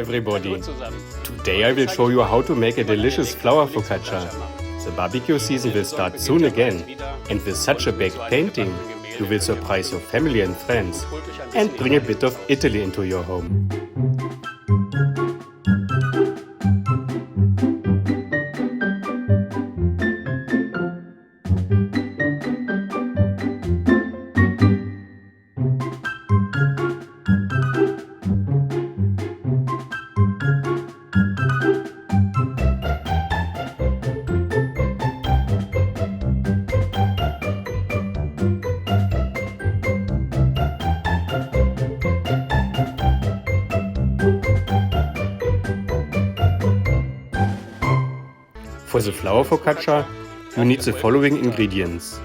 everybody! Today I will show you how to make a delicious flower focaccia. The barbecue season will start soon again, and with such a baked painting, you will surprise your family and friends and bring a bit of Italy into your home. For the flour focaccia, you need the following ingredients: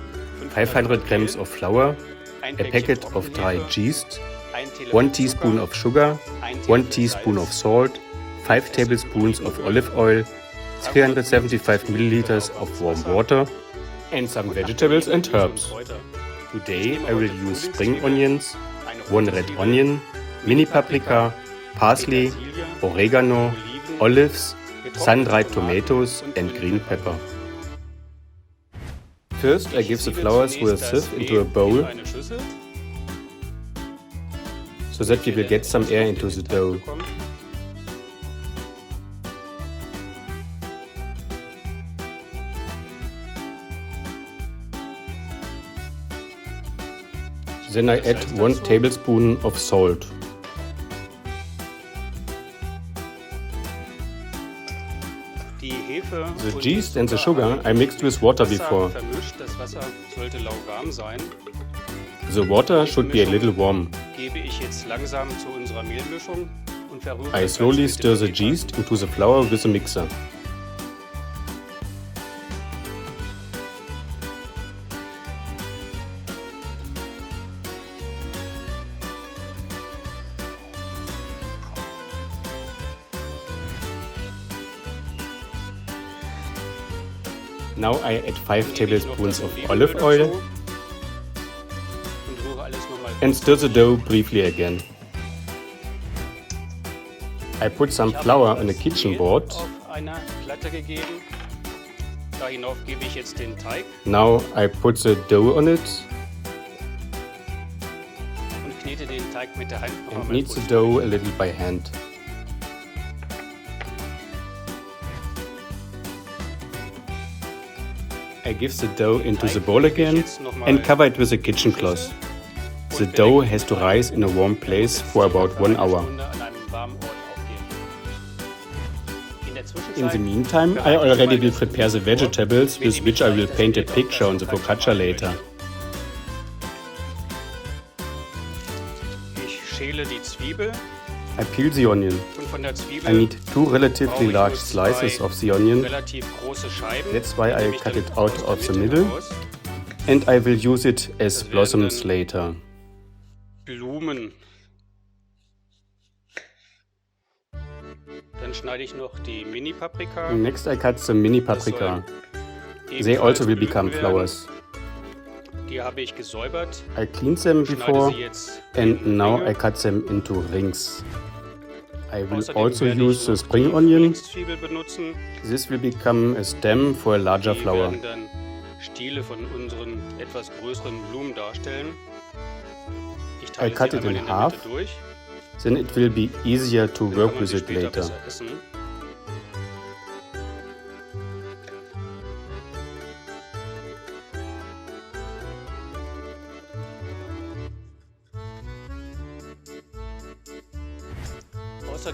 500 grams of flour, a packet of dried yeast, 1 teaspoon of sugar, 1 teaspoon of salt, 5 tablespoons of olive oil, 375 milliliters of warm water, and some vegetables and herbs. Today I will use spring onions, 1 red onion, mini paprika, parsley, oregano, olives, sun-dried tomatoes and green pepper. First I give the flour through a sieve into a bowl so that we will get some air into the dough. Then I add 1 tablespoon of salt. The yeast and the sugar I mixed with water before. The water should be a little warm. I slowly stir the yeast into the flour with a mixer. Now I add 5 tablespoons of olive oil and stir the dough briefly again. I put some flour on a kitchen board. Now I put the dough on it and knead the dough a little by hand. I give the dough into the bowl again and cover it with a kitchen cloth. The dough has to rise in a warm place for about 1 hour. In the meantime, I already will prepare the vegetables with which I will paint a picture on the focaccia later. I peel the onion. I need 2 relatively large slices of the onion. That's why I cut it out of the middle, and I will use it as blossoms later. Next I cut the mini paprika. They also will become flowers. I cleaned them before and now I cut them into rings. I will also use the spring onion. This will become a stem for a larger flower. I cut it in half, then it will be easier to work with it later.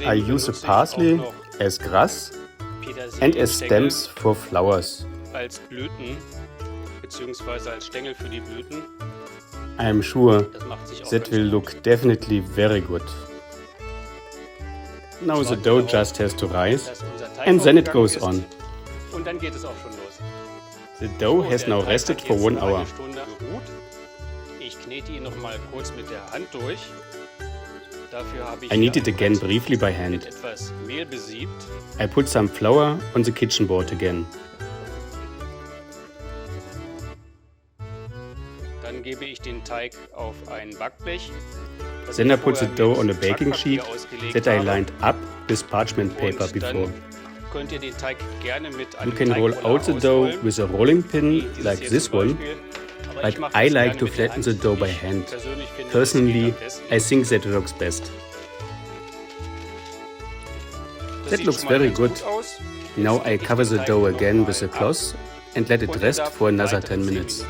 I use the parsley as grass and as stems for flowers. I am sure that will look definitely very good. Now the dough just has to rise and then it goes on. The dough has now rested for 1 hour. I knead it again briefly by hand. I put some flour on the kitchen board again. Then I put the dough on a baking sheet that I lined up with parchment paper before. You can roll out the dough with a rolling pin like this one, but I like to flatten the dough by hand. Personally, I think that works best. That looks very good. Now I cover the dough again with a cloth and let it rest for another 10 minutes.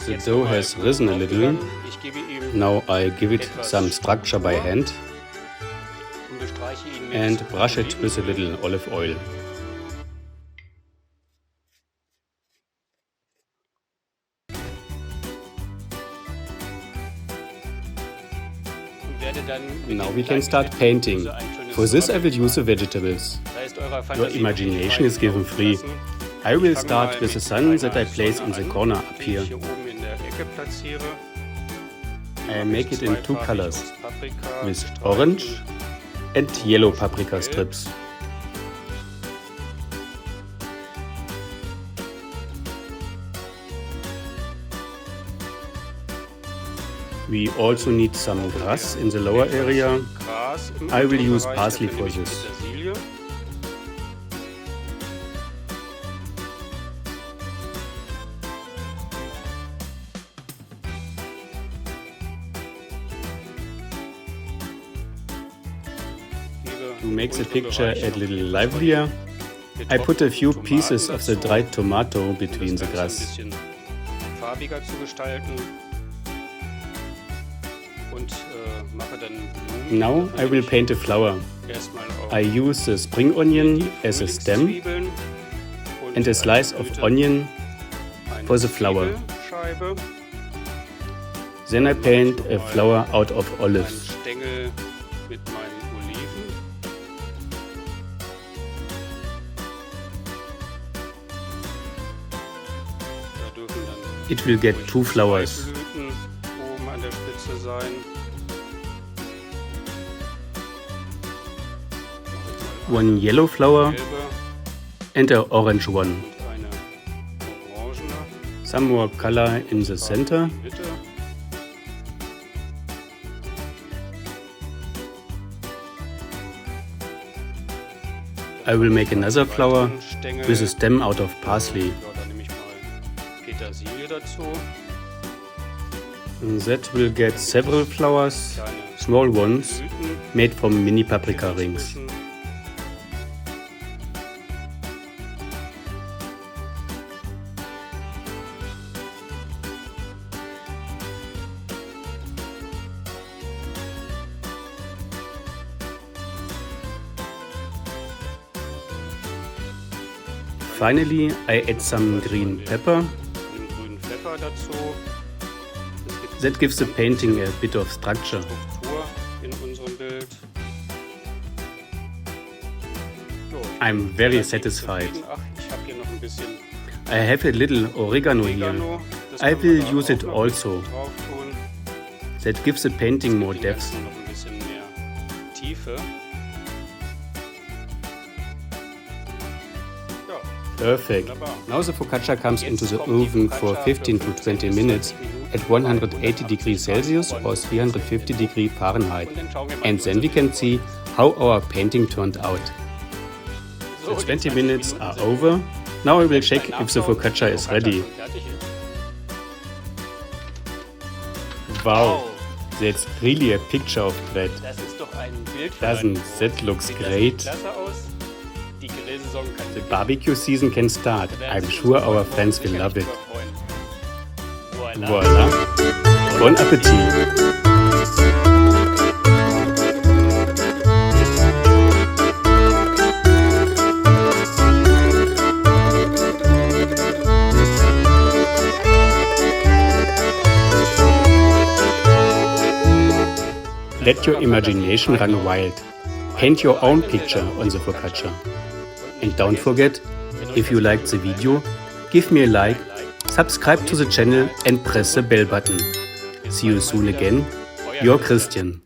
The dough has risen a little. Now I give it some structure by hand and brush it with a little olive oil. Now we can start painting. For this I will use the vegetables. Your imagination is given free. I will start with the sun that I place in the corner up here. I make it in two colors, with orange and yellow paprika strips. We also need some grass in the lower area. I will use parsley for this. To make the picture a little livelier, I put a few pieces of the dried tomato between the grass. Now I will paint a flower. I use the spring onion as a stem and a slice of onion for the flower. Then I paint a flower out of olives. It will get two flowers. One yellow flower and an orange one. Some more color in the center. I will make another flower with a stem out of parsley. That will get several flowers, small ones, made from mini paprika rings. Finally, I add some green pepper. That gives the painting a bit of structure. I'm very satisfied. I have a little oregano here. I will use it also. That gives the painting more depth. Perfect. Now the focaccia comes into the oven for 15 to 20 minutes at 180 degrees Celsius or 350 degrees Fahrenheit. And then we can see how our painting turned out. The 20 minutes are over. Now I will check if the focaccia is ready. Wow, that's really a picture of bread. Doesn't that looks great? The barbecue season can start. I'm sure our friends will love it. Voila! Bon appetit! Let your imagination run wild. Paint your own picture on the focaccia. And don't forget, if you liked the video, give me a like, subscribe to the channel and press the bell button. See you soon again, your Christian.